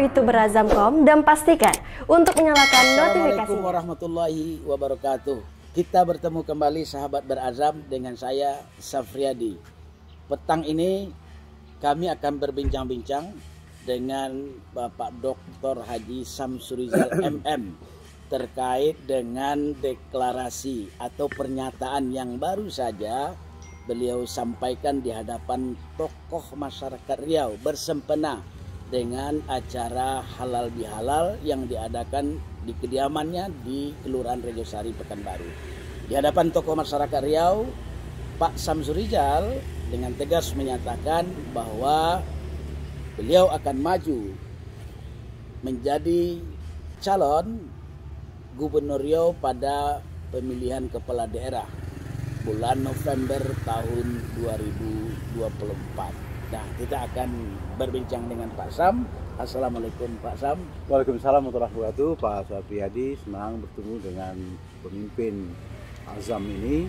YouTube Berazam.com dan pastikan untuk menyalakan notifikasi. Assalamualaikum warahmatullahi wabarakatuh. Kita bertemu kembali sahabat Berazam dengan saya Safriadi. Petang ini kami akan berbincang-bincang dengan Bapak Dr. Haji Samsurizal MM terkait dengan deklarasi atau pernyataan yang baru saja beliau sampaikan di hadapan tokoh masyarakat Riau bersempena dengan acara halal bihalal yang diadakan di kediamannya di Kelurahan Regosari, Pekanbaru. Di hadapan tokoh masyarakat Riau, Pak Samsurizal dengan tegas menyatakan bahwa beliau akan maju menjadi calon Gubernur Riau pada pemilihan kepala daerah bulan November tahun 2024. Nah, kita akan berbincang dengan Pak Sam. Assalamualaikum Pak Sam. Waalaikumsalam warahmatullahi wabarakatuh. Pak Safriadi, senang bertemu dengan pemimpin Azam ini.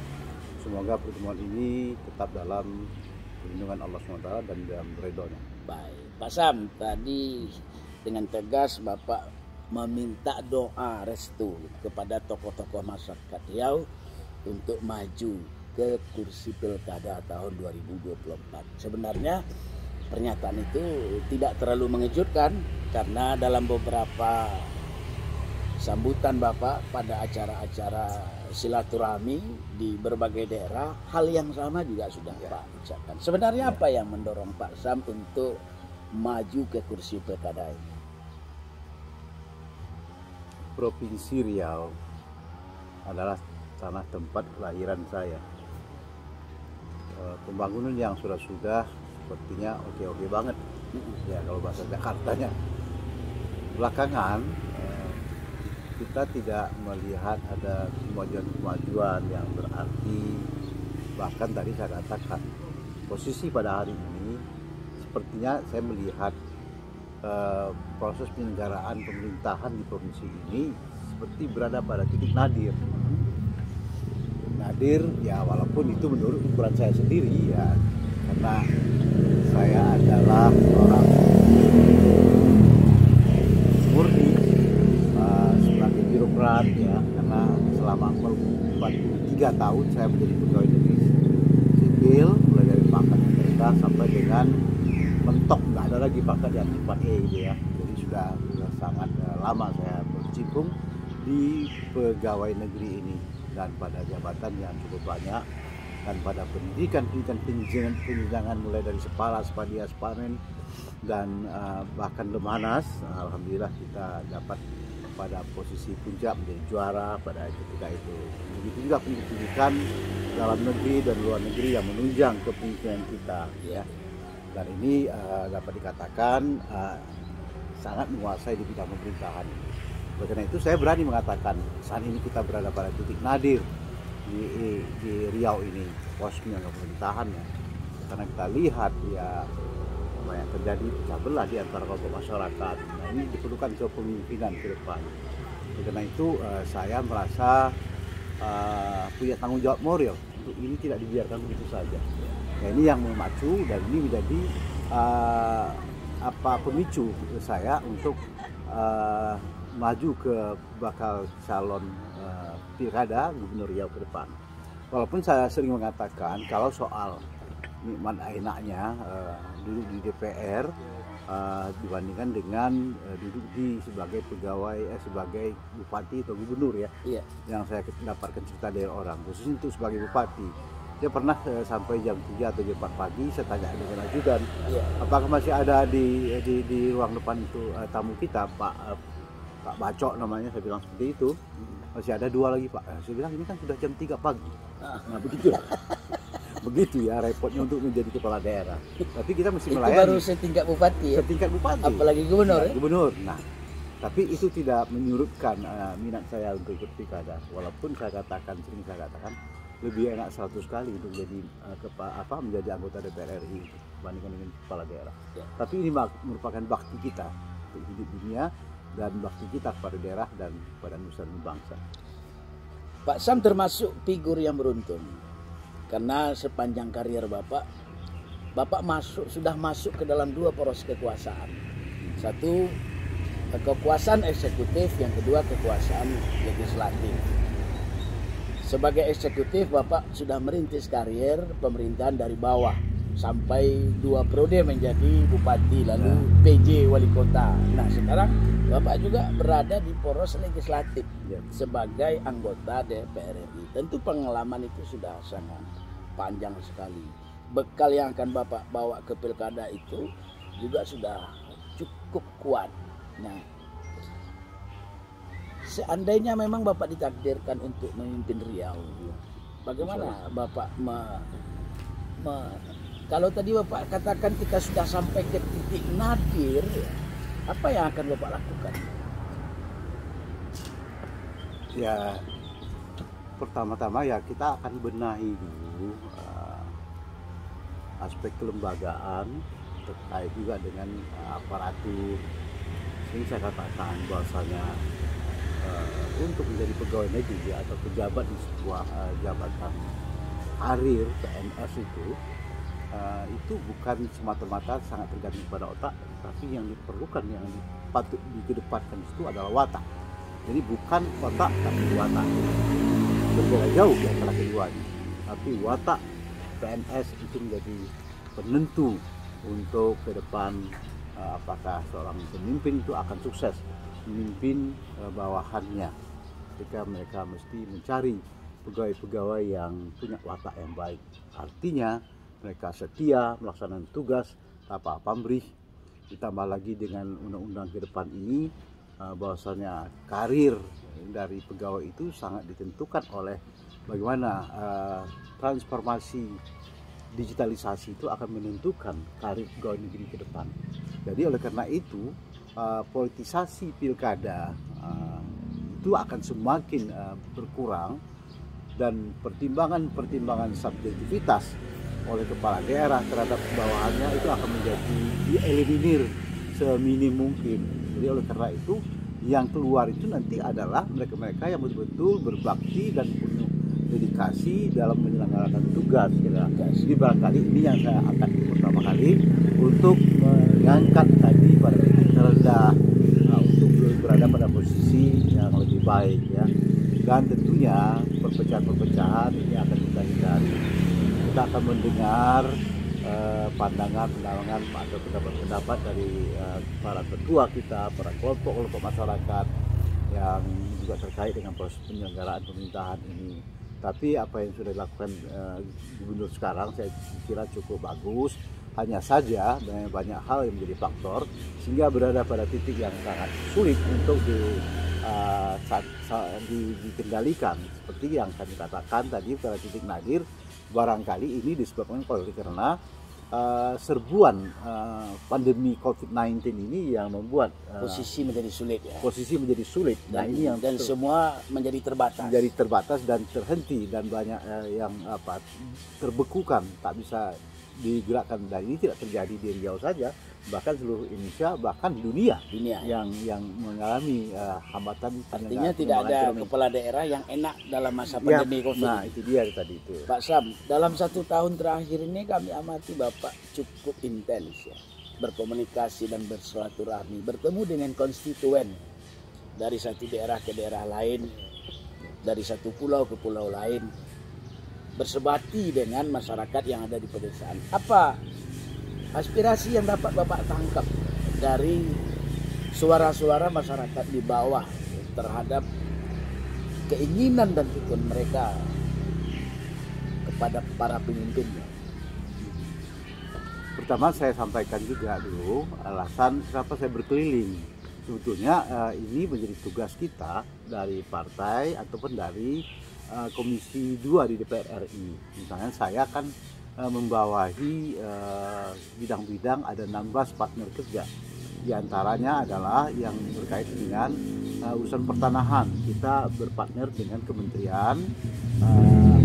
Semoga pertemuan ini tetap dalam perlindungan Allah SWT dan dalam ridhonya. Baik, Pak Sam, tadi dengan tegas Bapak meminta doa restu kepada tokoh-tokoh masyarakat Riau untuk maju ke kursi pilkada tahun 2024. Sebenarnya pernyataan itu tidak terlalu mengejutkan karena dalam beberapa sambutan Bapak pada acara-acara silaturahmi di berbagai daerah, hal yang sama juga sudah Pak ucapkan. Sebenarnya apa yang mendorong Pak Sam untuk maju ke kursi pilkada ini? Provinsi Riau adalah tanah tempat kelahiran saya. Pembangunan yang sudah sepertinya oke-oke banget ya kalau bahasa Jakartanya. Belakangan kita tidak melihat ada kemajuan yang berarti. Bahkan tadi saya katakan posisi pada hari ini sepertinya saya melihat proses penyelenggaraan pemerintahan di provinsi ini seperti berada pada titik nadir ya, walaupun itu menurut ukuran saya sendiri ya, karena saya adalah orang murni sebagai birokrat ya, karena selama 43 tahun saya menjadi pegawai negeri sipil, mulai dari pangkat rendah sampai dengan mentok, nggak ada lagi pangkat yang 4E gitu ya. Jadi sudah sangat lama saya berkecimpung di pegawai negeri ini dan pada jabatan yang cukup banyak dan pada pendidikan penjenjangan mulai dari Sepala, Sepadia, Sepanen dan bahkan Lemanas. Alhamdulillah kita dapat pada posisi puncak menjadi juara pada ketika itu. Begitu juga pendidikan dalam negeri dan luar negeri yang menunjang kepemimpinan kita ya. Dan ini dapat dikatakan sangat menguasai di bidang pemerintahan. Oleh karena itu saya berani mengatakan saat ini kita berada pada titik nadir di Riau ini, pos pemerintahannya. Karena kita lihat ya apa yang terjadi pecah belah di antara kelompok masyarakat. Nah, ini diperlukan kepemimpinan ke depan. Oleh karena itu saya merasa punya tanggung jawab moral untuk ini tidak dibiarkan begitu saja. Nah, ini yang memacu dan ini menjadi pemicu saya untuk maju ke bakal calon pilkada Gubernur Riau ke depan. Walaupun saya sering mengatakan kalau soal nikmat enaknya duduk di DPR dibandingkan dengan duduk di sebagai pegawai sebagai bupati atau gubernur ya. Iya. Yang saya dapatkan cerita dari orang, khususnya untuk sebagai bupati. Dia pernah sampai jam 3 atau jam 4 pagi saya tanya dengan ajudan, apakah masih ada di ruang depan itu tamu kita, Pak Bacok namanya, saya bilang seperti itu. Masih ada 2 lagi Pak. Saya bilang ini kan sudah jam 3 pagi. Nah begitu. Begitu ya repotnya untuk menjadi kepala daerah. Tapi kita mesti melayani. Itu baru setingkat bupati ya? Setingkat bupati. Apalagi gubernur ya? Gubernur. Nah, tapi itu tidak menyurutkan minat saya untuk ikut pilkada. Walaupun saya sering katakan lebih enak 100 kali untuk menjadi menjadi anggota DPR RI dibandingkan dengan kepala daerah. Ya. Tapi ini merupakan bakti kita untuk hidup dunia dan bakti kita kepada daerah dan pada nusa dan bangsa. Pak Sam termasuk figur yang beruntung karena sepanjang karier Bapak sudah masuk ke dalam 2 poros kekuasaan. Satu kekuasaan eksekutif, yang kedua kekuasaan legislatif. Sebagai eksekutif, Bapak sudah merintis karir pemerintahan dari bawah sampai 2 periode menjadi bupati, lalu PJ wali kota. Nah, sekarang Bapak juga berada di poros legislatif sebagai anggota DPR RI. Tentu pengalaman itu sudah sangat panjang sekali. Bekal yang akan Bapak bawa ke pilkada itu juga sudah cukup kuat. Nah, seandainya memang Bapak ditakdirkan untuk memimpin Riau, bagaimana Bapak kalau tadi Bapak katakan kita sudah sampai ke titik nadir, apa yang akan Bapak lakukan? Ya, pertama-tama ya kita akan benahi dulu aspek kelembagaan terkait juga dengan aparatur. Ini saya katakan bahwasanya untuk menjadi pegawai negeri atau pejabat di sebuah jabatan karir PNS itu bukan semata-mata sangat tergantung pada otak, tapi yang diperlukan, yang patut dikedepankan itu adalah watak. Jadi bukan otak tapi watak. Berbeda jauh di antara keduanya. Tapi watak PNS itu menjadi penentu untuk ke depan apakah seorang pemimpin itu akan sukses memimpin bawahannya. Ketika mereka mesti mencari pegawai-pegawai yang punya watak yang baik. Artinya mereka setia melaksanakan tugas tanpa pamrih. Ditambah lagi dengan undang-undang ke depan ini bahwasanya karir dari pegawai itu sangat ditentukan oleh bagaimana transformasi digitalisasi itu akan menentukan karir pegawai negeri ke depan. Jadi oleh karena itu politisasi pilkada itu akan semakin berkurang, dan pertimbangan subjektivitas oleh kepala daerah terhadap bawahannya itu akan menjadi dieliminir seminim mungkin. Jadi oleh karena itu yang keluar itu nanti adalah mereka-mereka yang betul-betul berbakti dan penuh dedikasi dalam menyelenggarakan tugas. Jadi barangkali ini yang saya angkat pertama kali untuk mengangkat tadi pada titik terendah untuk berada pada posisi yang lebih baik ya. Dan tentunya perpecahan-perpecahan ini akan kita hindari. Kita akan mendengar pandangan atau pendapat dari para ketua kita, para kelompok-kelompok masyarakat yang juga terkait dengan proses penyelenggaraan pemerintahan ini. Tapi apa yang sudah dilakukan gubernur sekarang saya kira cukup bagus. Hanya saja banyak hal yang menjadi faktor sehingga berada pada titik yang sangat sulit untuk dikendalikan. Seperti yang kami katakan tadi pada titik nadir, barangkali ini disebabkan karena serbuan pandemi COVID-19 ini yang membuat posisi menjadi sulit ya. Posisi menjadi sulit. Dan ini yang semua menjadi terbatas. Menjadi terbatas dan terhenti, dan banyak yang terbekukan, tak bisa digerakkan. Dan ini tidak terjadi di Riau saja, bahkan seluruh Indonesia, bahkan dunia yang mengalami hambatan. Artinya tidak ada kepala daerah yang enak dalam masa pandemi COVID. Nah itu dia tadi itu. Pak Sam, dalam 1 tahun terakhir ini kami amati Bapak cukup intens ya, berkomunikasi dan bersilaturahmi, bertemu dengan konstituen dari satu daerah ke daerah lain, dari satu pulau ke pulau lain, bersebati dengan masyarakat yang ada di pedesaan. Apa aspirasi yang dapat Bapak tangkap dari suara-suara masyarakat di bawah terhadap keinginan dan tujuan mereka kepada para pemimpinnya? Pertama saya sampaikan juga dulu alasan kenapa saya berkeliling. Sebetulnya ini menjadi tugas kita dari partai ataupun dari Komisi 2 di DPR RI. Misalnya saya kan membawahi bidang-bidang, ada 16 partner kerja. Di antaranya adalah yang berkait dengan urusan pertanahan. Kita berpartner dengan Kementerian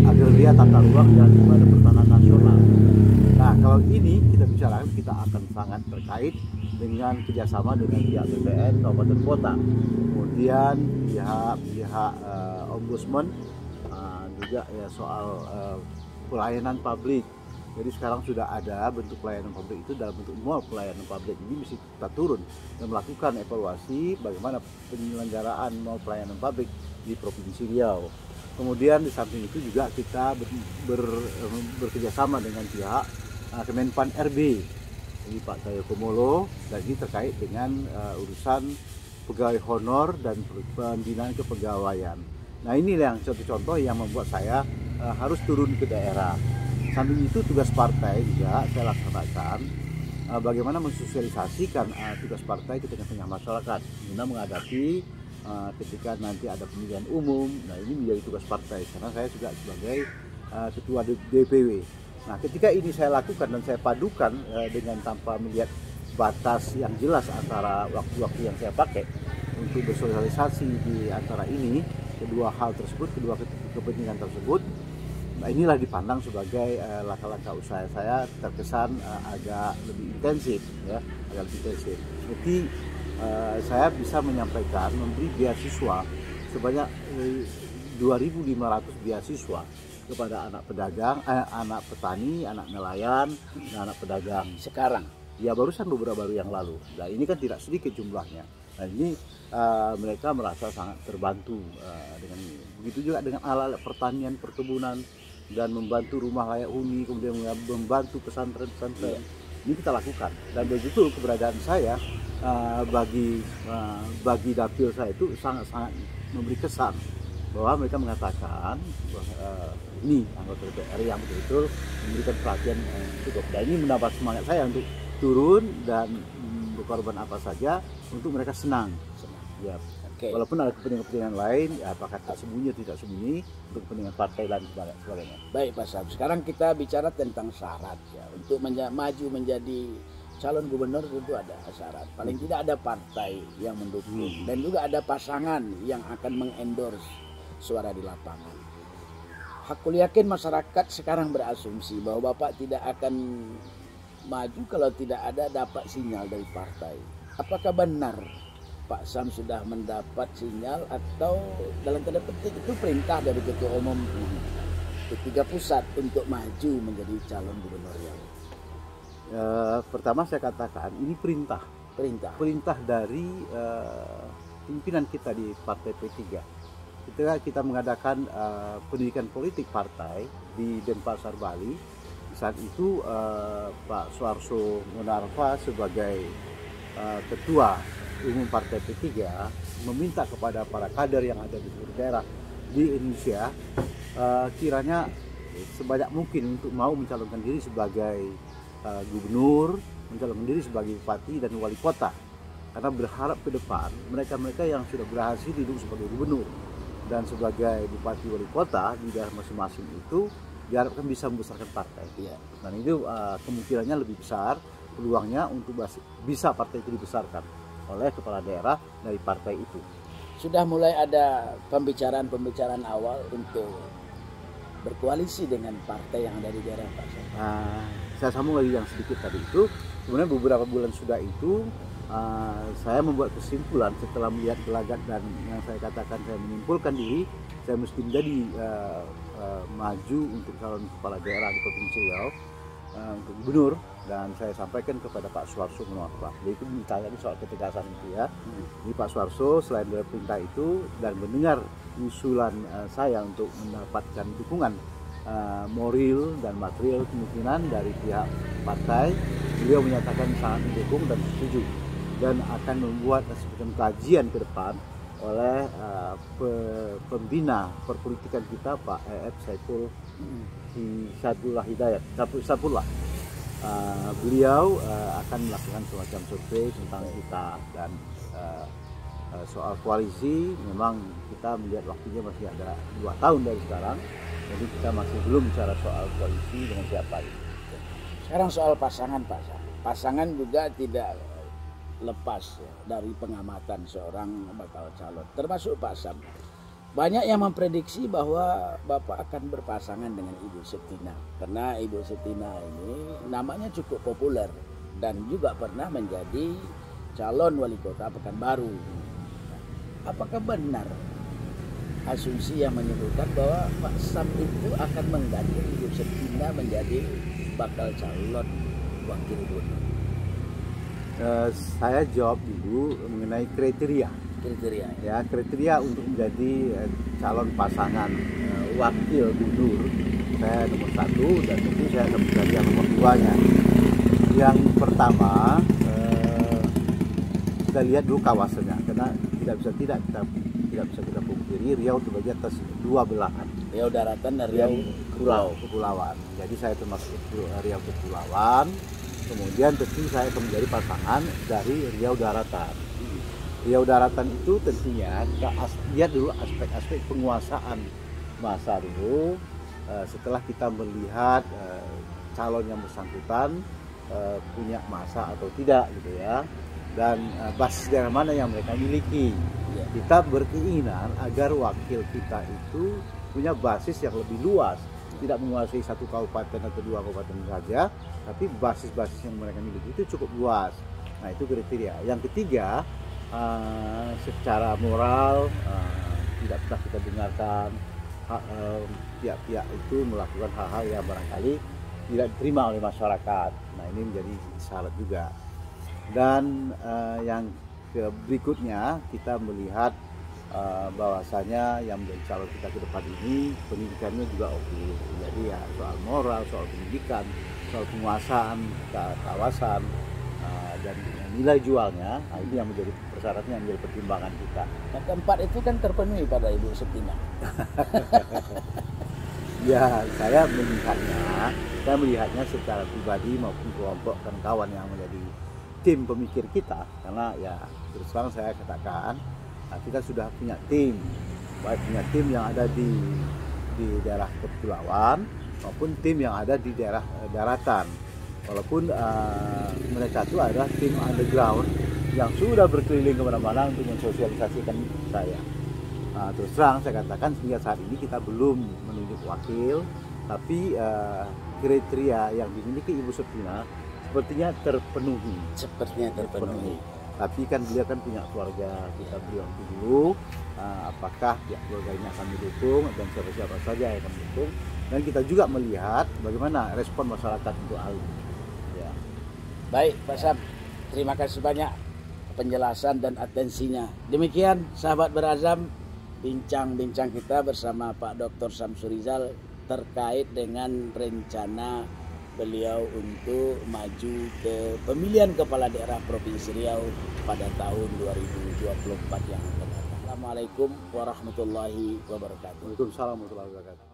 Agraria, Tata Ruang, dan Badan Pertanahan Nasional. Nah kalau ini kita bicarakan, kita akan sangat terkait dengan kerjasama dengan pihak BPN Kabupaten Kota, kemudian pihak Ombudsman, juga ya soal pelayanan publik, Jadi sekarang sudah ada bentuk pelayanan publik itu dalam bentuk mall pelayanan publik. Ini mesti kita turun dan melakukan evaluasi bagaimana penyelenggaraan mall pelayanan publik di Provinsi Riau. Kemudian di samping itu juga kita bekerjasama dengan pihak Kemenpan RB, jadi Pak Cahyo Kumolo, dan ini terkait dengan urusan pegawai honor dan pembinaan kepegawaian. Nah ini yang contoh-contoh yang membuat saya harus turun ke daerah. Samping itu tugas partai juga saya laksanakan, bagaimana mensosialisasikan tugas partai ke tengah-tengah masyarakat guna menghadapi ketika nanti ada pemilihan umum. Nah ini menjadi tugas partai karena saya juga sebagai ketua DPW. Nah ketika ini saya lakukan dan saya padukan dengan tanpa melihat batas yang jelas antara waktu-waktu yang saya pakai untuk bersosialisasi di antara ini, kedua hal tersebut, kedua kepentingan tersebut. Nah inilah dipandang sebagai langkah-langkah usaha saya terkesan agak lebih intensif, ya, agak lebih intensif. Jadi saya bisa menyampaikan memberi beasiswa sebanyak 2.500 beasiswa kepada anak pedagang, anak petani, anak nelayan, dan anak pedagang. Sekarang Ya barusan beberapa baru yang lalu. Nah ini kan tidak sedikit jumlahnya. Nah ini mereka merasa sangat terbantu dengan ini. Begitu juga dengan alat pertanian, perkebunan, dan membantu rumah layak huni, kemudian membantu pesantren-pesantren. Ini kita lakukan. Dan begitu keberadaan saya bagi dapil saya itu sangat-sangat memberi kesan bahwa mereka mengatakan bahwa ini anggota DPR yang betul-betul memberikan perhatian cukup. Dan ini mendapat semangat saya untuk turun dan berkorban apa saja untuk mereka senang. Ya. Okay. Walaupun ada kepentingan-kepentingan lain, ya, apakah tersembunyi atau tidak sembunyi untuk kepentingan partai dan sebagainya. baik Pak Sam, sekarang kita bicara tentang syarat ya. Untuk maju menjadi calon gubernur tentu ada syarat. Paling tidak ada partai yang mendukung dan juga ada pasangan yang akan mengendorse suara di lapangan. Aku yakin masyarakat sekarang berasumsi bahwa Bapak tidak akan maju kalau tidak ada dapat sinyal dari partai. Apakah benar Pak Sam sudah mendapat sinyal atau dalam tanda petik itu perintah dari Ketua Umum P3 Pusat untuk maju menjadi calon gubernur Riau? Pertama saya katakan ini perintah dari pimpinan kita di Partai P3. Ketika kita mengadakan pendidikan politik partai di Denpasar, Bali, saat itu Pak Suarso Monarva sebagai Ketua Umum Partai P3 meminta kepada para kader yang ada di seluruh daerah di Indonesia kiranya sebanyak mungkin untuk mau mencalonkan diri sebagai gubernur, mencalonkan diri sebagai bupati dan wali kota, karena berharap ke depan mereka-mereka yang sudah berhasil hidup sebagai gubernur dan sebagai bupati wali kota di daerah masing-masing itu diharapkan bisa membesarkan partai. Ya. Dan itu kemungkinannya lebih besar peluangnya untuk bisa partai itu dibesarkan oleh kepala daerah dari partai itu. Sudah mulai ada pembicaraan awal untuk berkoalisi dengan partai yang ada di daerah Pak Sam. Saya sambung lagi yang sedikit tadi itu. Kemudian beberapa bulan sudah itu saya membuat kesimpulan setelah melihat gelagat dan yang saya katakan saya menyimpulkan diri saya mesti menjadi maju untuk calon kepala daerah di Provinsi Riau untuk gubernur, dan saya sampaikan kepada Pak Suarso Monarva. Jadi itu ditanya soal ketegasan itu ya. Jadi Pak Suarso selain dari perintah itu dan mendengar usulan saya untuk mendapatkan dukungan moral dan material kemungkinan dari pihak partai, beliau menyatakan sangat mendukung dan setuju dan akan membuat semacam kajian ke depan oleh pembina perpolitikan kita Pak E.F. Saifullah Hidayat. Beliau akan melakukan semacam survei tentang kita dan soal koalisi. Memang kita melihat waktunya masih ada 2 tahun dari sekarang, jadi kita masih belum bicara soal koalisi dengan siapa. Sekarang soal pasangan Pak Sam. Pasangan juga tidak lepas dari pengamatan seorang bakal calon, termasuk Pak Sam. Banyak yang memprediksi bahwa Bapak akan berpasangan dengan Ibu Septina, karena Ibu Septina ini namanya cukup populer dan juga pernah menjadi calon wali kota Pekanbaru. Apakah benar asumsi yang menyebutkan bahwa Pak Sam itu akan menggandeng Ibu Septina menjadi bakal calon wakil gubernur? Saya jawab dulu mengenai kriteria. Kriteria. Ya, kriteria untuk menjadi calon pasangan wakil gubernur, saya nomor 1 dan tentu saya akan mencari yang nomor 2-nya. Yang pertama, kita lihat dulu kawasannya, karena tidak bisa kita pungkiri Riau terbagi atas 2 belahan. Riau daratan dan Riau kepulauan. Jadi saya termasuk Riau kepulauan. Kemudian tentu saya akan menjadi pasangan dari Riau daratan. Riau daratan itu tentunya kita lihat dulu aspek-aspek penguasaan masa dulu. Setelah kita melihat calon yang bersangkutan punya masa atau tidak gitu ya, dan basis daerah mana yang mereka miliki. Kita berkeinginan agar wakil kita itu punya basis yang lebih luas, tidak menguasai 1 kabupaten atau 2 kabupaten saja, tapi basis-basis yang mereka miliki itu cukup luas. Nah, itu kriteria. Yang ketiga, secara moral tidak pernah kita dengarkan pihak-pihak itu melakukan hal-hal yang barangkali tidak diterima oleh masyarakat. Nah, ini menjadi syarat juga. Dan yang berikutnya kita melihat bahwasanya yang menjadi calon kita ke depan ini pendidikannya juga oke. Jadi ya soal moral, soal pendidikan, soal penguasaan kawasan, dan nilai jualnya, itu yang menjadi persyaratan, yang menjadi pertimbangan kita. Nah, keempat itu kan terpenuhi pada Ibu Septina. Ya, saya melihatnya secara pribadi maupun kelompok dan kawan yang menjadi tim pemikir kita, karena ya terus terang saya katakan kita sudah punya tim, baik punya tim yang ada di daerah kepulauan maupun tim yang ada di daerah daratan. Walaupun mereka itu adalah tim underground yang sudah berkeliling kemana-mana untuk mensosialisasikan saya. Terus terang saya katakan hingga saat ini kita belum menunjuk wakil, tapi kriteria yang dimiliki Ibu Septina sepertinya terpenuhi. Tapi kan beliau kan punya keluarga, kita beliau dulu apakah pihak keluarga ini akan mendukung dan siapa-siapa saja yang akan mendukung, dan kita juga melihat bagaimana respon masyarakat untuk hal ini. Ya. Baik, Pak Sam, terima kasih banyak penjelasan dan atensinya. Demikian sahabat Berazam, bincang-bincang kita bersama Pak Dr. Samsur Rizal terkait dengan rencana beliau untuk maju ke pemilihan kepala daerah Provinsi Riau pada tahun 2024 yang akan datang. Assalamualaikum warahmatullahi wabarakatuh. Waalaikumsalam warahmatullahi wabarakatuh.